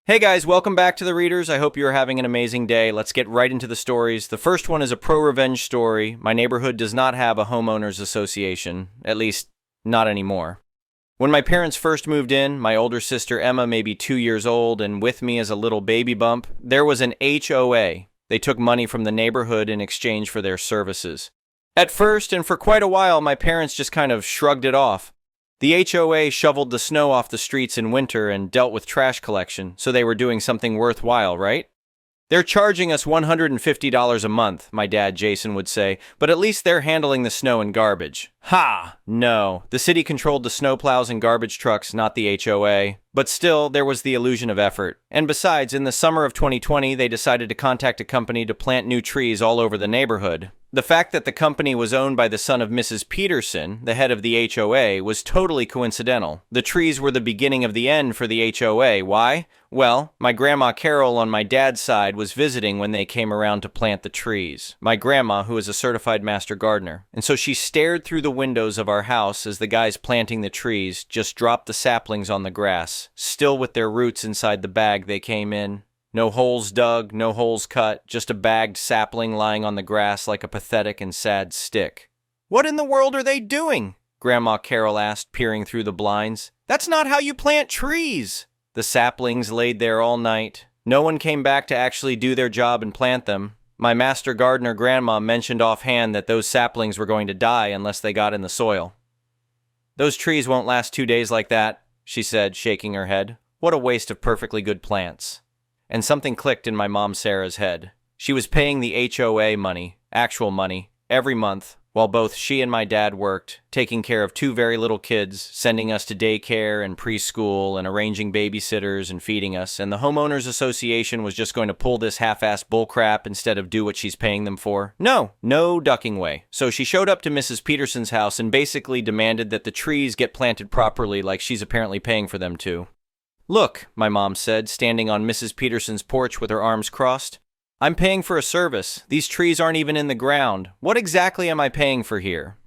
Hey guys, welcome back to The Readers. I hope you're having an amazing day. Let's get right into the stories. The first one is a pro-revenge story. My neighborhood does not have a homeowners association, at least not anymore. When my parents first moved in, my older sister Emma, maybe 2 years old, and with me as a little baby bump, there was an HOA. They took money from the neighborhood in exchange for their services. At first, and for quite a while, my parents just kind of shrugged it off. The HOA shoveled the snow off the streets in winter and dealt with trash collection, so they were doing something worthwhile, right? They're charging us $150 a month, my dad Jason would say, but at least they're handling the snow and garbage. Ha! No, the city controlled the snowplows and garbage trucks, not the HOA. But still, there was the illusion of effort. And besides, in the summer of 2020, they decided to contact a company to plant new trees all over the neighborhood. The fact that the company was owned by the son of Mrs. Peterson, the head of the HOA, was totally coincidental. The trees were the beginning of the end for the HOA. Why? Well, my grandma Carol on my dad's side was visiting when they came around to plant the trees. My grandma, who is a certified master gardener. And so she stared through the windows of our house as the guys planting the trees just dropped the saplings on the grass, still with their roots inside the bag they came in. No holes dug, no holes cut, just a bagged sapling lying on the grass like a pathetic and sad stick. "What in the world are they doing?" Grandma Carol asked, peering through the blinds. "That's not how you plant trees." The saplings laid there all night. No one came back to actually do their job and plant them. My master gardener grandma mentioned offhand that those saplings were going to die unless they got in the soil. "Those trees won't last 2 days like that," she said, shaking her head. "What a waste of perfectly good plants." And something clicked in my mom Sarah's head. She was paying the HOA money, actual money, every month, while both she and my dad worked, taking care of 2 very little kids, sending us to daycare and preschool, and arranging babysitters and feeding us, and the homeowners association was just going to pull this half-assed bullcrap instead of do what she's paying them for. No ducking way. So she showed up to Mrs. Peterson's house and basically demanded that the trees get planted properly like she's apparently paying for them to. "Look," my mom said, standing on Mrs. Peterson's porch with her arms crossed. "I'm paying for a service. These trees aren't even in the ground. What exactly am I paying for here?"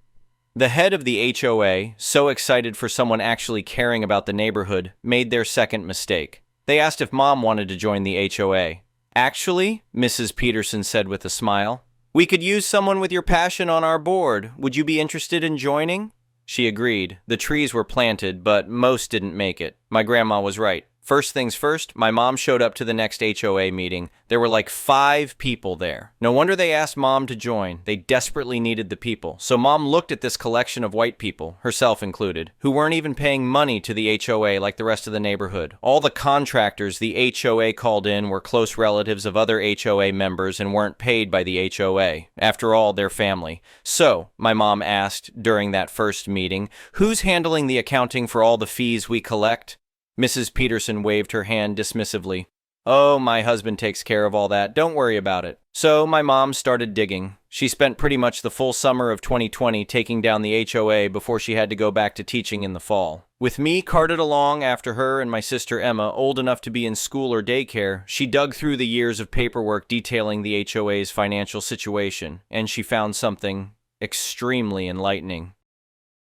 The head of the HOA, so excited for someone actually caring about the neighborhood, made their second mistake. They asked if Mom wanted to join the HOA. "Actually," Mrs. Peterson said with a smile, "we could use someone with your passion on our board. Would you be interested in joining?" She agreed. The trees were planted, but most didn't make it. My grandma was right. First things first, my mom showed up to the next HOA meeting. There were like 5 people there. No wonder they asked Mom to join. They desperately needed the people. So Mom looked at this collection of white people, herself included, who weren't even paying money to the HOA like the rest of the neighborhood. All the contractors the HOA called in were close relatives of other HOA members and weren't paid by the HOA. After all, they're family. So, my mom asked during that first meeting, "Who's handling the accounting for all the fees we collect?" Mrs. Peterson waved her hand dismissively. "Oh, my husband takes care of all that. Don't worry about it." So my mom started digging. She spent pretty much the full summer of 2020 taking down the HOA before she had to go back to teaching in the fall. With me carted along after her and my sister Emma, old enough to be in school or daycare, she dug through the years of paperwork detailing the HOA's financial situation, and she found something extremely enlightening.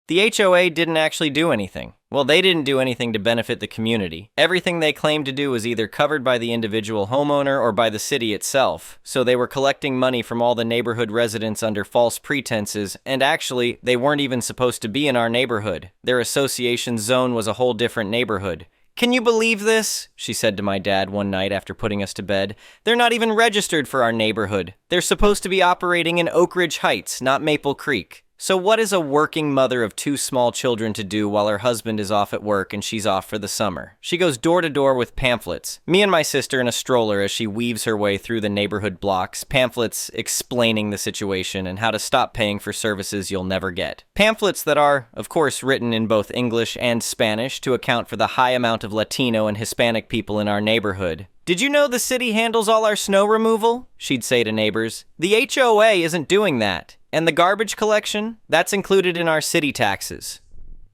The HOA didn't actually do anything. Well, they didn't do anything to benefit the community. Everything they claimed to do was either covered by the individual homeowner or by the city itself. So they were collecting money from all the neighborhood residents under false pretenses, and actually, they weren't even supposed to be in our neighborhood. Their association zone was a whole different neighborhood. "Can you believe this?" she said to my dad one night after putting us to bed. "They're not even registered for our neighborhood. They're supposed to be operating in Oak Ridge Heights, not Maple Creek." So what is a working mother of 2 small children to do while her husband is off at work and she's off for the summer? She goes door to door with pamphlets, me and my sister in a stroller as she weaves her way through the neighborhood blocks, pamphlets explaining the situation and how to stop paying for services you'll never get. Pamphlets that are, of course, written in both English and Spanish to account for the high amount of Latino and Hispanic people in our neighborhood. "Did you know the city handles all our snow removal?" she'd say to neighbors. "The HOA isn't doing that. And the garbage collection? That's included in our city taxes."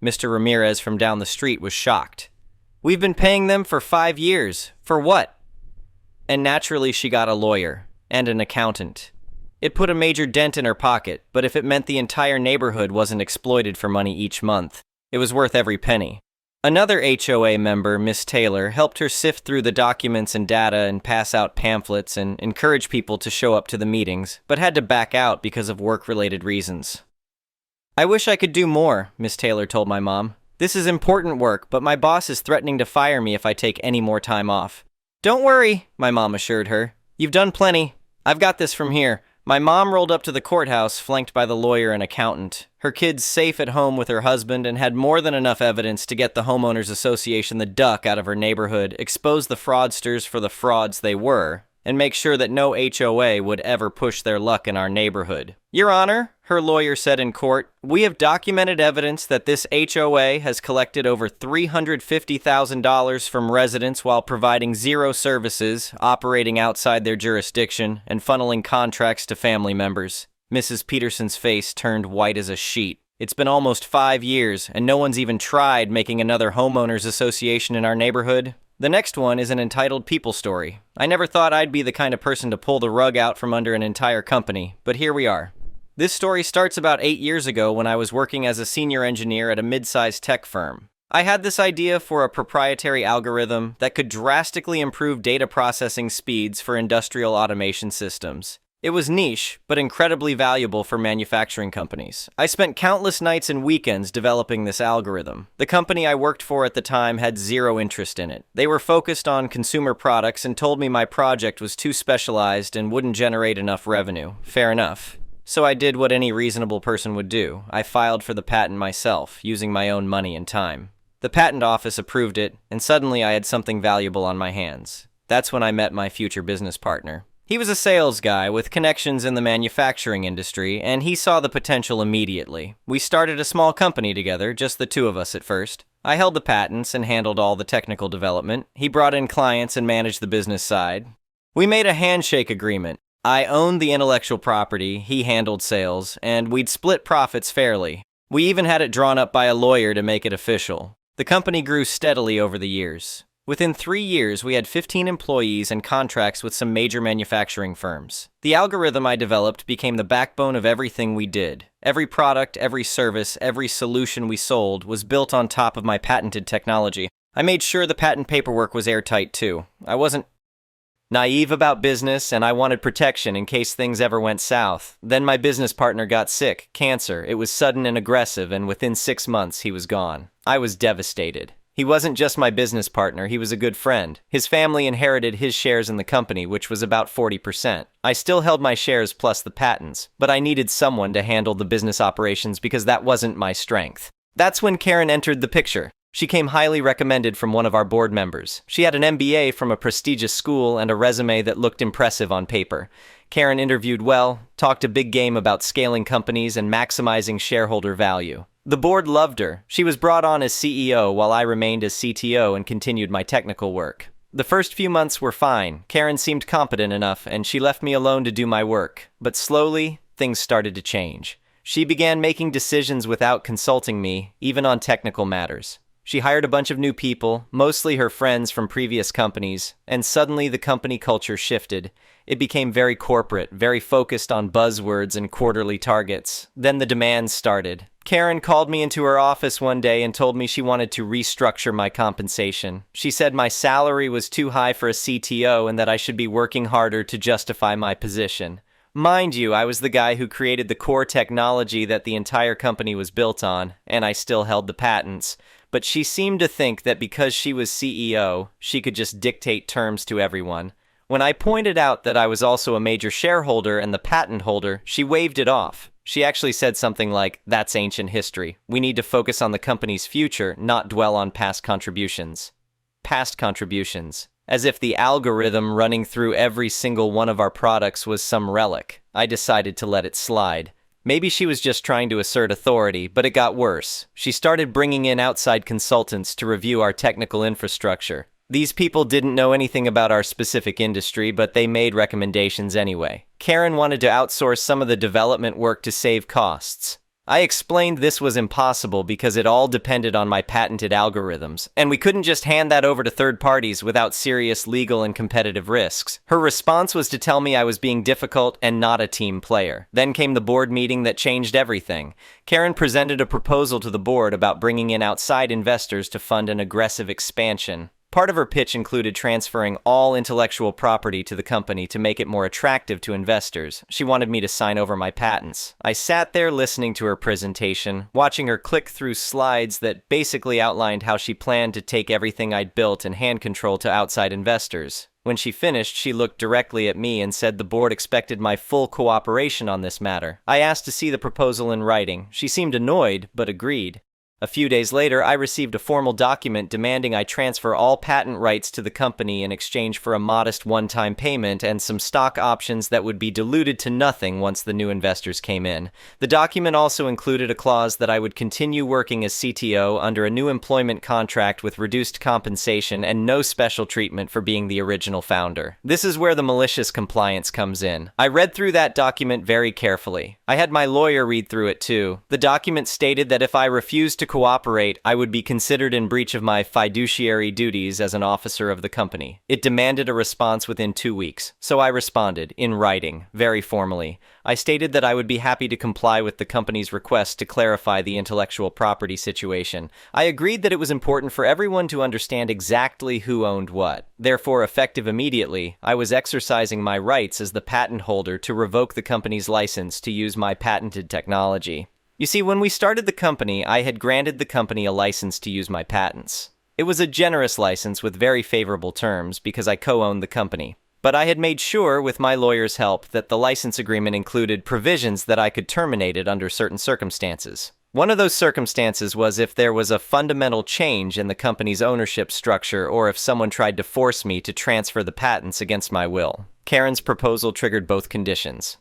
Mr. Ramirez from down the street was shocked. "We've been paying them for 5 years. For what?" And naturally she got a lawyer and an accountant. It put a major dent in her pocket, but if it meant the entire neighborhood wasn't exploited for money each month, it was worth every penny. Another HOA member, Miss Taylor, helped her sift through the documents and data and pass out pamphlets and encourage people to show up to the meetings, but had to back out because of work-related reasons. "I wish I could do more," Miss Taylor told my mom. "This is important work, but my boss is threatening to fire me if I take any more time off." "Don't worry," my mom assured her. "You've done plenty. I've got this from here." My mom rolled up to the courthouse, flanked by the lawyer and accountant. Her kids safe at home with her husband and had more than enough evidence to get the Homeowners Association the duck out of her neighborhood, expose the fraudsters for the frauds they were, and make sure that no HOA would ever push their luck in our neighborhood. "Your Honor," her lawyer said in court, "we have documented evidence that this HOA has collected over $350,000 from residents while providing zero services, operating outside their jurisdiction, and funneling contracts to family members." Mrs. Peterson's face turned white as a sheet. "It's been almost 5 years, and no one's even tried making another homeowners association in our neighborhood." The next one is an entitled people story. I never thought I'd be the kind of person to pull the rug out from under an entire company, but here we are. This story starts about 8 years ago when I was working as a senior engineer at a mid-sized tech firm. I had this idea for a proprietary algorithm that could drastically improve data processing speeds for industrial automation systems. It was niche, but incredibly valuable for manufacturing companies. I spent countless nights and weekends developing this algorithm. The company I worked for at the time had zero interest in it. They were focused on consumer products and told me my project was too specialized and wouldn't generate enough revenue. Fair enough. So I did what any reasonable person would do. I filed for the patent myself, using my own money and time. The patent office approved it, and suddenly I had something valuable on my hands. That's when I met my future business partner. He was a sales guy with connections in the manufacturing industry, and he saw the potential immediately. We started a small company together, just the two of us at first. I held the patents and handled all the technical development. He brought in clients and managed the business side. We made a handshake agreement. I owned the intellectual property, he handled sales, and we'd split profits fairly. We even had it drawn up by a lawyer to make it official. The company grew steadily over the years. Within 3 years, we had 15 employees and contracts with some major manufacturing firms. The algorithm I developed became the backbone of everything we did. Every product, every service, every solution we sold was built on top of my patented technology. I made sure the patent paperwork was airtight too. I wasn't naive about business, and I wanted protection in case things ever went south. Then my business partner got sick, cancer. It was sudden and aggressive, and within 6 months, he was gone. I was devastated. He wasn't just my business partner, he was a good friend. His family inherited his shares in the company, which was about 40%. I still held my shares plus the patents, but I needed someone to handle the business operations because that wasn't my strength. That's when Karen entered the picture. She came highly recommended from one of our board members. She had an MBA from a prestigious school and a resume that looked impressive on paper. Karen interviewed well, talked a big game about scaling companies and maximizing shareholder value. The board loved her. She was brought on as CEO while I remained as CTO and continued my technical work. The first few months were fine. Karen seemed competent enough, and she left me alone to do my work. But slowly, things started to change. She began making decisions without consulting me, even on technical matters. She hired a bunch of new people, mostly her friends from previous companies, and suddenly the company culture shifted. It became very corporate, very focused on buzzwords and quarterly targets. Then the demands started. Karen called me into her office one day and told me she wanted to restructure my compensation. She said my salary was too high for a CTO and that I should be working harder to justify my position. Mind you, I was the guy who created the core technology that the entire company was built on, and I still held the patents. But she seemed to think that because she was CEO, she could just dictate terms to everyone. When I pointed out that I was also a major shareholder and the patent holder, she waved it off. She actually said something like, "That's ancient history. We need to focus on the company's future, not dwell on past contributions." Past contributions. As if the algorithm running through every single one of our products was some relic. I decided to let it slide. Maybe she was just trying to assert authority, but it got worse. She started bringing in outside consultants to review our technical infrastructure. These people didn't know anything about our specific industry, but they made recommendations anyway. Karen wanted to outsource some of the development work to save costs. I explained this was impossible because it all depended on my patented algorithms, and we couldn't just hand that over to third parties without serious legal and competitive risks. Her response was to tell me I was being difficult and not a team player. Then came the board meeting that changed everything. Karen presented a proposal to the board about bringing in outside investors to fund an aggressive expansion. Part of her pitch included transferring all intellectual property to the company to make it more attractive to investors. She wanted me to sign over my patents. I sat there listening to her presentation, watching her click through slides that basically outlined how she planned to take everything I'd built and hand control to outside investors. When she finished, she looked directly at me and said the board expected my full cooperation on this matter. I asked to see the proposal in writing. She seemed annoyed, but agreed. A few days later, I received a formal document demanding I transfer all patent rights to the company in exchange for a modest one-time payment and some stock options that would be diluted to nothing once the new investors came in. The document also included a clause that I would continue working as CTO under a new employment contract with reduced compensation and no special treatment for being the original founder. This is where the malicious compliance comes in. I read through that document very carefully. I had my lawyer read through it too. The document stated that if I refused to cooperate, I would be considered in breach of my fiduciary duties as an officer of the company. It demanded a response within 2 weeks, so I responded, in writing, very formally. I stated that I would be happy to comply with the company's request to clarify the intellectual property situation. I agreed that it was important for everyone to understand exactly who owned what. Therefore, effective immediately, I was exercising my rights as the patent holder to revoke the company's license to use my patented technology. You see, when we started the company, I had granted the company a license to use my patents. It was a generous license with very favorable terms because I co-owned the company. But I had made sure, with my lawyer's help, that the license agreement included provisions that I could terminate it under certain circumstances. One of those circumstances was if there was a fundamental change in the company's ownership structure or if someone tried to force me to transfer the patents against my will. Karen's proposal triggered both conditions.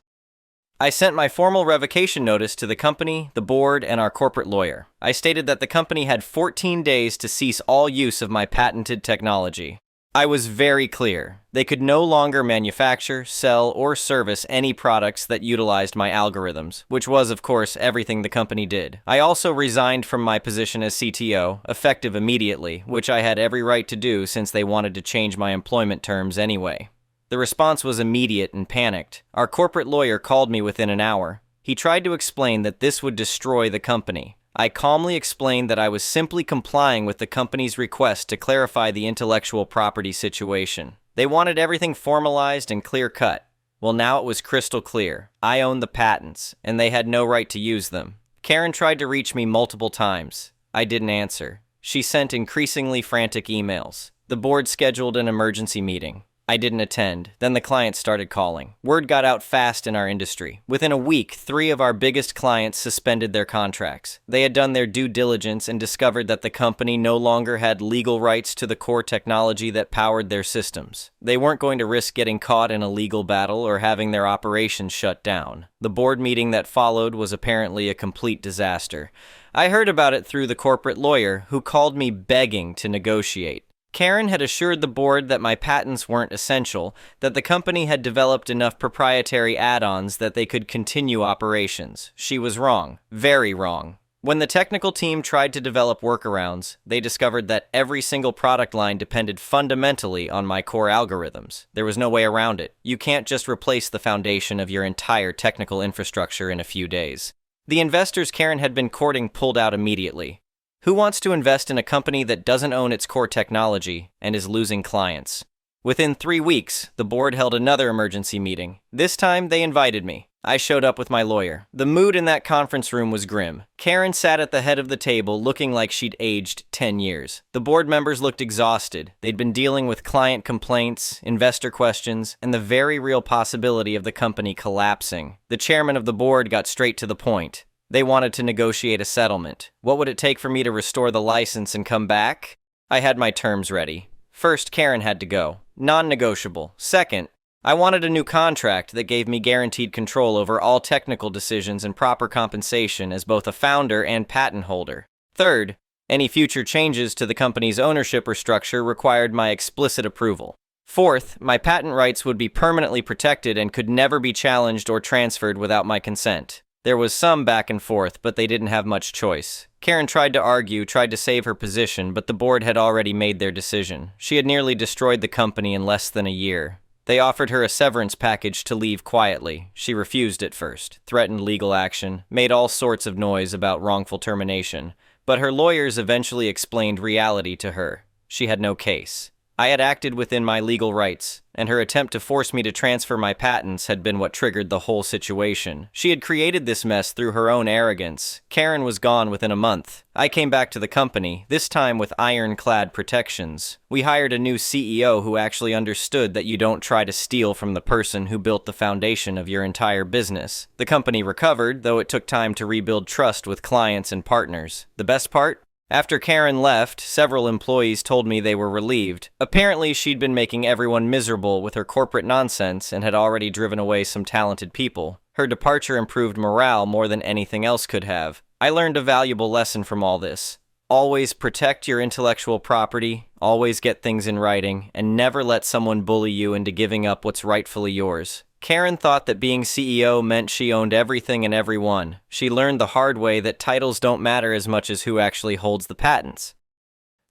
I sent my formal revocation notice to the company, the board, and our corporate lawyer. I stated that the company had 14 days to cease all use of my patented technology. I was very clear. They could no longer manufacture, sell, or service any products that utilized my algorithms, which was, of course, everything the company did. I also resigned from my position as CTO, effective immediately, which I had every right to do since they wanted to change my employment terms anyway. The response was immediate and panicked. Our corporate lawyer called me within an hour. He tried to explain that this would destroy the company. I calmly explained that I was simply complying with the company's request to clarify the intellectual property situation. They wanted everything formalized and clear-cut. Well, now it was crystal clear. I owned the patents, and they had no right to use them. Karen tried to reach me multiple times. I didn't answer. She sent increasingly frantic emails. The board scheduled an emergency meeting. I didn't attend. Then the clients started calling. Word got out fast in our industry. Within a week, 3 of our biggest clients suspended their contracts. They had done their due diligence and discovered that the company no longer had legal rights to the core technology that powered their systems. They weren't going to risk getting caught in a legal battle or having their operations shut down. The board meeting that followed was apparently a complete disaster. I heard about it through the corporate lawyer, who called me begging to negotiate. Karen had assured the board that my patents weren't essential, that the company had developed enough proprietary add-ons that they could continue operations. She was wrong. Very wrong. When the technical team tried to develop workarounds, they discovered that every single product line depended fundamentally on my core algorithms. There was no way around it. You can't just replace the foundation of your entire technical infrastructure in a few days. The investors Karen had been courting pulled out immediately. Who wants to invest in a company that doesn't own its core technology and is losing clients? Within 3 weeks, the board held another emergency meeting. This time, they invited me. I showed up with my lawyer. The mood in that conference room was grim. Karen sat at the head of the table looking like she'd aged 10 years. The board members looked exhausted. They'd been dealing with client complaints, investor questions, and the very real possibility of the company collapsing. The chairman of the board got straight to the point. They wanted to negotiate a settlement. What would it take for me to restore the license and come back? I had my terms ready. First, Karen had to go. Non-negotiable. Second, I wanted a new contract that gave me guaranteed control over all technical decisions and proper compensation as both a founder and patent holder. Third, any future changes to the company's ownership or structure required my explicit approval. Fourth, my patent rights would be permanently protected and could never be challenged or transferred without my consent. There was some back and forth, but they didn't have much choice. Karen tried to argue, tried to save her position, but the board had already made their decision. She had nearly destroyed the company in less than a year. They offered her a severance package to leave quietly. She refused at first, threatened legal action, made all sorts of noise about wrongful termination, but her lawyers eventually explained reality to her. She had no case. I had acted within my legal rights, and her attempt to force me to transfer my patents had been what triggered the whole situation. She had created this mess through her own arrogance. Karen was gone within a month. I came back to the company, this time with ironclad protections. We hired a new CEO who actually understood that you don't try to steal from the person who built the foundation of your entire business. The company recovered, though it took time to rebuild trust with clients and partners. The best part? After Karen left, several employees told me they were relieved. Apparently, she'd been making everyone miserable with her corporate nonsense and had already driven away some talented people. Her departure improved morale more than anything else could have. I learned a valuable lesson from all this. Always protect your intellectual property, always get things in writing, and never let someone bully you into giving up what's rightfully yours. Karen thought that being CEO meant she owned everything and everyone. She learned the hard way that titles don't matter as much as who actually holds the patents.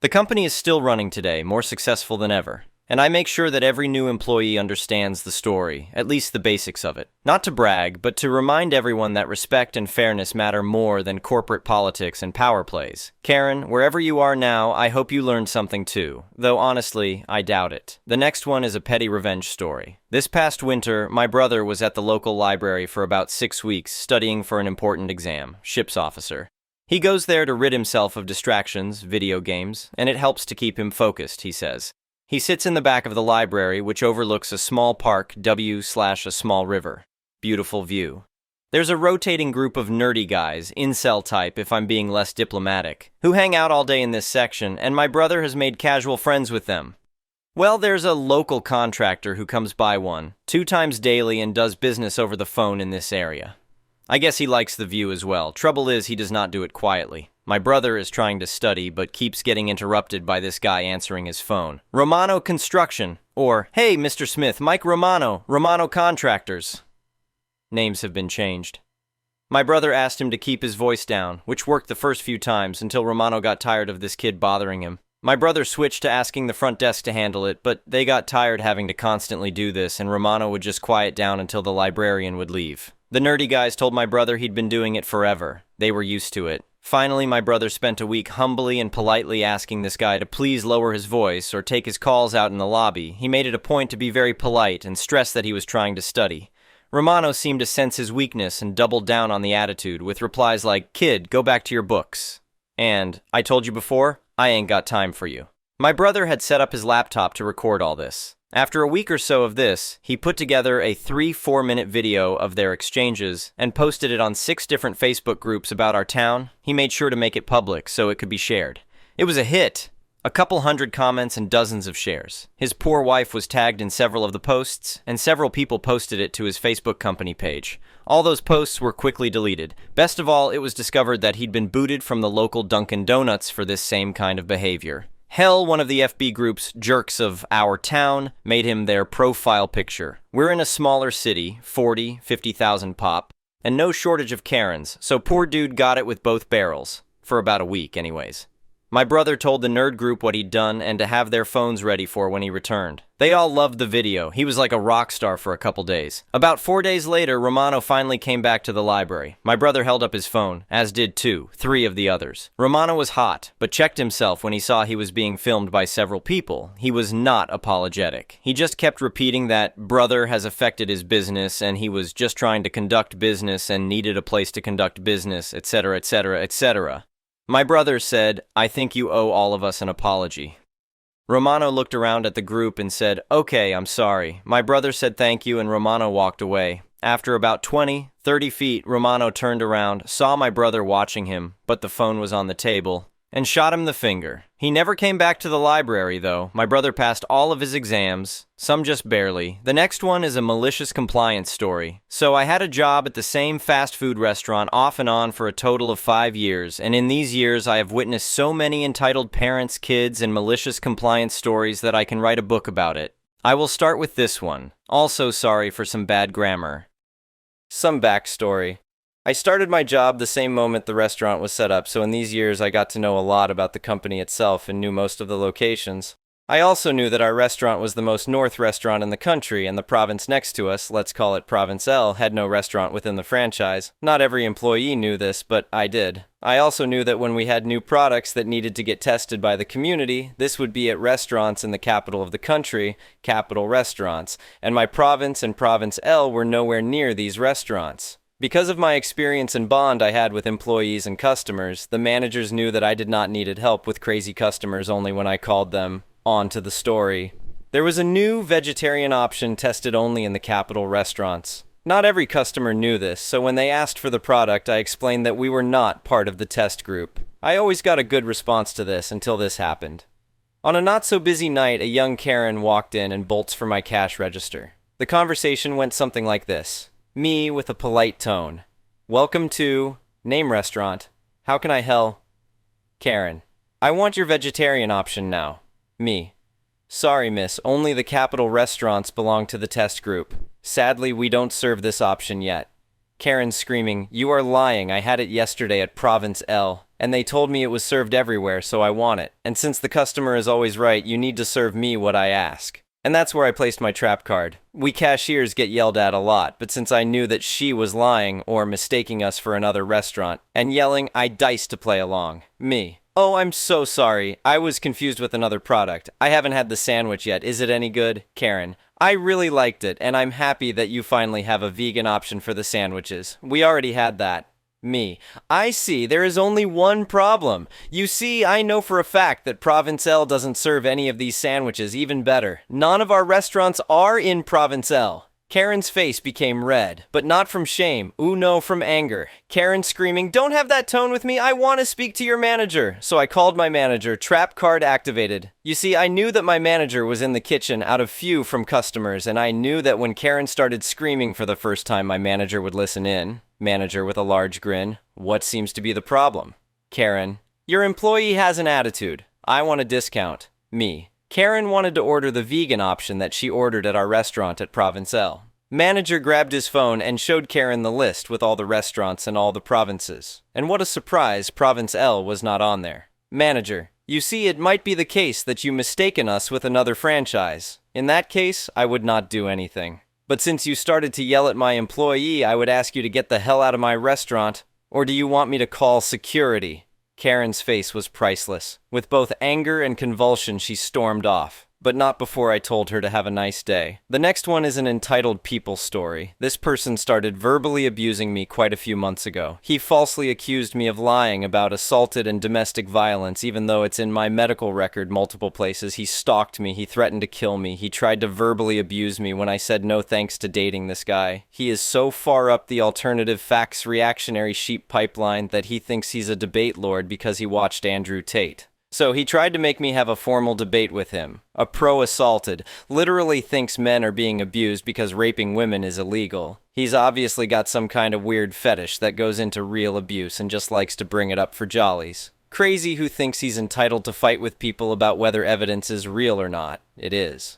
The company is still running today, more successful than ever. And I make sure that every new employee understands the story, at least the basics of it. Not to brag, but to remind everyone that respect and fairness matter more than corporate politics and power plays. Karen, wherever you are now, I hope you learned something too, though honestly, I doubt it. The next one is a petty revenge story. This past winter, my brother was at the local library for about 6 weeks studying for an important exam, ship's officer. He goes there to rid himself of distractions, video games, and it helps to keep him focused, he says. He sits in the back of the library, which overlooks a small park, a small river. Beautiful view. There's a rotating group of nerdy guys, incel type if I'm being less diplomatic, who hang out all day in this section, and my brother has made casual friends with them. Well, there's a local contractor who comes by 2 times daily and does business over the phone in this area. I guess he likes the view as well. Trouble is, he does not do it quietly. My brother is trying to study, but keeps getting interrupted by this guy answering his phone. Romano Construction, or, hey, Mr. Smith, Mike Romano, Romano Contractors. Names have been changed. My brother asked him to keep his voice down, which worked the first few times until Romano got tired of this kid bothering him. My brother switched to asking the front desk to handle it, but they got tired having to constantly do this, and Romano would just quiet down until the librarian would leave. The nerdy guys told my brother he'd been doing it forever. They were used to it. Finally, my brother spent a week humbly and politely asking this guy to please lower his voice or take his calls out in the lobby. He made it a point to be very polite and stress that he was trying to study. Romano seemed to sense his weakness and doubled down on the attitude with replies like, "Kid, go back to your books." And, "I told you before, I ain't got time for you." My brother had set up his laptop to record all this. After a week or so of this, he put together a 3-4-minute video of their exchanges and posted it on 6 different Facebook groups about our town. He made sure to make it public so it could be shared. It was a hit. A couple hundred comments and dozens of shares. His poor wife was tagged in several of the posts, and several people posted it to his Facebook company page. All those posts were quickly deleted. Best of all, it was discovered that he'd been booted from the local Dunkin' Donuts for this same kind of behavior. Hell, one of the FB group's jerks of our town made him their profile picture. We're in a smaller city, 40, 50,000 pop, and no shortage of Karens, so poor dude got it with both barrels. For about a week, anyways. My brother told the nerd group what he'd done and to have their phones ready for when he returned. They all loved the video. He was like a rock star for a couple days. About 4 days later, Romano finally came back to the library. My brother held up his phone, as did 3 of the others. Romano was hot, but checked himself when he saw he was being filmed by several people. He was not apologetic. He just kept repeating that brother has affected his business and he was just trying to conduct business and needed a place to conduct business, etc., etc., etc. My brother said, "I think you owe all of us an apology." Romano looked around at the group and said, "Okay, I'm sorry." My brother said thank you and Romano walked away. After about 20-30 feet, Romano turned around, saw my brother watching him, but the phone was on the table, and shot him the finger. He never came back to the library, though. My brother passed all of his exams, some just barely. The next one is a malicious compliance story. So I had a job at the same fast food restaurant off and on for a total of 5 years, and in these years I have witnessed so many entitled parents, kids, and malicious compliance stories that I can write a book about it. I will start with this one. Also sorry for some bad grammar. Some backstory. I started my job the same moment the restaurant was set up, so in these years I got to know a lot about the company itself and knew most of the locations. I also knew that our restaurant was the most north restaurant in the country, and the province next to us, let's call it Province L, had no restaurant within the franchise. Not every employee knew this, but I did. I also knew that when we had new products that needed to get tested by the community, this would be at restaurants in the capital of the country, Capital Restaurants, and my province and Province L were nowhere near these restaurants. Because of my experience and bond I had with employees and customers, the managers knew that I did not needed help with crazy customers only when I called them. On to the story. There was a new vegetarian option tested only in the capital restaurants. Not every customer knew this, so when they asked for the product, I explained that we were not part of the test group. I always got a good response to this until this happened. On a not-so-busy night, a young Karen walked in and bolts for my cash register. The conversation went something like this. Me with a polite tone. Welcome to... name restaurant. How can I help? Karen. I want your vegetarian option now. Me. Sorry, miss, only the capital restaurants belong to the test group. Sadly, we don't serve this option yet. Karen screaming, you are lying, I had it yesterday at Province L, and they told me it was served everywhere, so I want it. And since the customer is always right, you need to serve me what I ask. And that's where I placed my trap card. We cashiers get yelled at a lot, but since I knew that she was lying or mistaking us for another restaurant and yelling, I diced to play along. Me. Oh, I'm so sorry. I was confused with another product. I haven't had the sandwich yet. Is it any good? Karen. I really liked it, and I'm happy that you finally have a vegan option for the sandwiches. We already had that. Me. I see. There is only one problem. You see, I know for a fact that Province L doesn't serve any of these sandwiches. Even better, none of our restaurants are in Province L. Karen's face became red, but not from shame. Ooh, no, from anger. Karen screaming, don't have that tone with me. I want to speak to your manager. So I called my manager, trap card activated. You see, I knew that my manager was in the kitchen out of few from customers, and I knew that when Karen started screaming for the first time, my manager would listen in. Manager with a large grin. What seems to be the problem? Karen. Your employee has an attitude. I want a discount. Me. Karen wanted to order the vegan option that she ordered at our restaurant at Province L. Manager grabbed his phone and showed Karen the list with all the restaurants in all the provinces. And what a surprise, Province L was not on there. Manager. You see, it might be the case that you mistaken us with another franchise. In that case, I would not do anything. But since you started to yell at my employee, I would ask you to get the hell out of my restaurant. Or do you want me to call security? Karen's face was priceless. With both anger and convulsion, she stormed off. But not before I told her to have a nice day. The next one is an entitled People story. This person started verbally abusing me quite a few months ago. He falsely accused me of lying about assaulted and domestic violence, even though it's in my medical record multiple places. He stalked me, he threatened to kill me, he tried to verbally abuse me when I said no thanks to dating this guy. He is so far up the alternative facts reactionary sheep pipeline that he thinks he's a debate lord because he watched Andrew Tate. So he tried to make me have a formal debate with him. A pro-assaulted, literally thinks men are being abused because raping women is illegal. He's obviously got some kind of weird fetish that goes into real abuse and just likes to bring it up for jollies. Crazy who thinks he's entitled to fight with people about whether evidence is real or not. It is.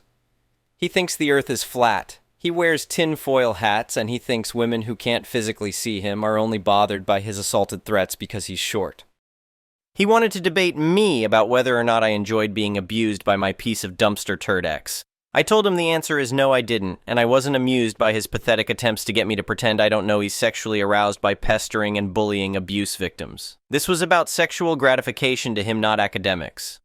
He thinks the earth is flat. He wears tinfoil hats and he thinks women who can't physically see him are only bothered by his assaulted threats because he's short. He wanted to debate me about whether or not I enjoyed being abused by my piece of dumpster turd ex. I told him the answer is no, I didn't, and I wasn't amused by his pathetic attempts to get me to pretend I don't know he's sexually aroused by pestering and bullying abuse victims. This was about sexual gratification to him, not academics.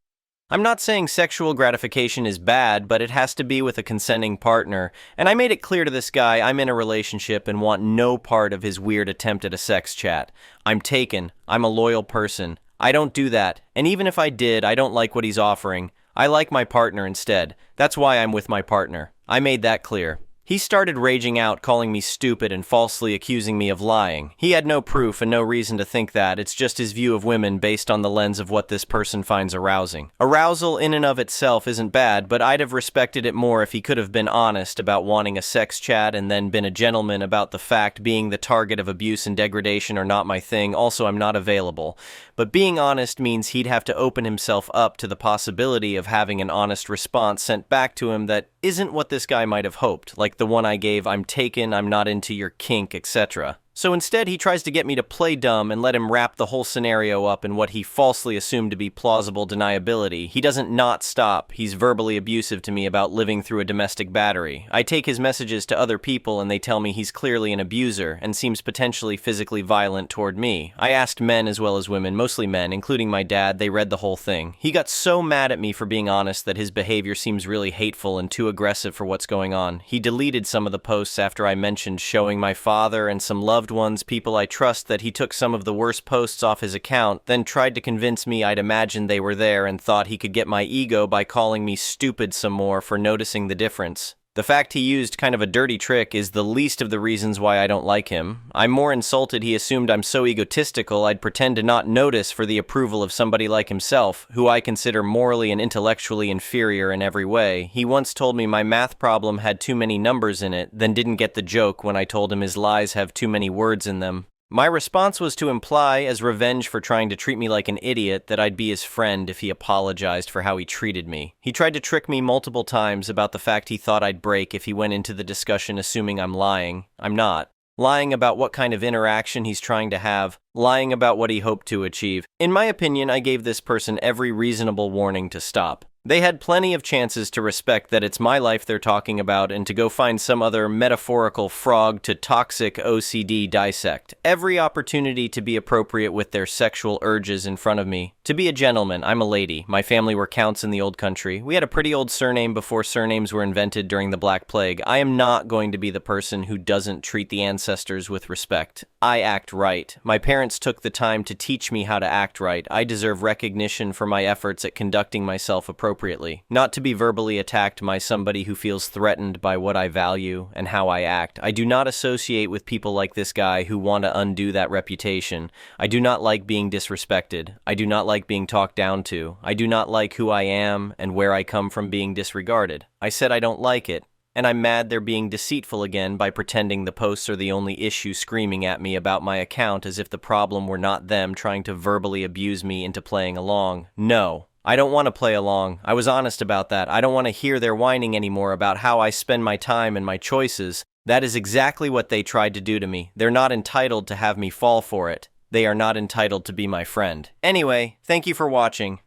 I'm not saying sexual gratification is bad, but it has to be with a consenting partner, and I made it clear to this guy I'm in a relationship and want no part of his weird attempt at a sex chat. I'm taken. I'm a loyal person. I don't do that, and even if I did, I don't like what he's offering. I like my partner instead. That's why I'm with my partner. I made that clear. He started raging out, calling me stupid and falsely accusing me of lying. He had no proof and no reason to think that. It's just his view of women based on the lens of what this person finds arousing. Arousal in and of itself isn't bad, but I'd have respected it more if he could have been honest about wanting a sex chat and then been a gentleman about the fact being the target of abuse and degradation are not my thing. Also, I'm not available. But being honest means he'd have to open himself up to the possibility of having an honest response sent back to him that isn't what this guy might have hoped, like the one I gave, I'm taken, I'm not into your kink, etc. So instead, he tries to get me to play dumb and let him wrap the whole scenario up in what he falsely assumed to be plausible deniability. He doesn't not stop. He's verbally abusive to me about living through a domestic battery. I take his messages to other people and they tell me he's clearly an abuser and seems potentially physically violent toward me. I asked men as well as women, mostly men, including my dad. They read the whole thing. He got so mad at me for being honest that his behavior seems really hateful and too aggressive for what's going on. He deleted some of the posts after I mentioned showing my father and some loved ones, people I trust, that he took some of the worst posts off his account, then tried to convince me I'd imagined they were there and thought he could get my ego by calling me stupid some more for noticing the difference. The fact he used kind of a dirty trick is the least of the reasons why I don't like him. I'm more insulted he assumed I'm so egotistical I'd pretend to not notice for the approval of somebody like himself, who I consider morally and intellectually inferior in every way. He once told me my math problem had too many numbers in it, then didn't get the joke when I told him his lies have too many words in them. My response was to imply, as revenge for trying to treat me like an idiot, that I'd be his friend if he apologized for how he treated me. He tried to trick me multiple times about the fact he thought I'd break if he went into the discussion assuming I'm lying. I'm not. Lying about what kind of interaction he's trying to have, lying about what he hoped to achieve. In my opinion, I gave this person every reasonable warning to stop. They had plenty of chances to respect that it's my life they're talking about and to go find some other metaphorical frog to toxic OCD dissect. Every opportunity to be appropriate with their sexual urges in front of me. To be a gentleman, I'm a lady. My family were counts in the old country. We had a pretty old surname before surnames were invented during the Black Plague. I am not going to be the person who doesn't treat the ancestors with respect. I act right. My parents took the time to teach me how to act right. I deserve recognition for my efforts at conducting myself appropriately, not to be verbally attacked by somebody who feels threatened by what I value and how I act. I do not associate with people like this guy who want to undo that reputation. I do not like being disrespected. I do not like being talked down to. I do not like who I am and where I come from being disregarded. I said I don't like it. And I'm mad they're being deceitful again by pretending the posts are the only issue, screaming at me about my account as if the problem were not them trying to verbally abuse me into playing along. No, I don't want to play along. I was honest about that. I don't want to hear their whining anymore about how I spend my time and my choices. That is exactly what they tried to do to me. They're not entitled to have me fall for it. They are not entitled to be my friend. Anyway, thank you for watching.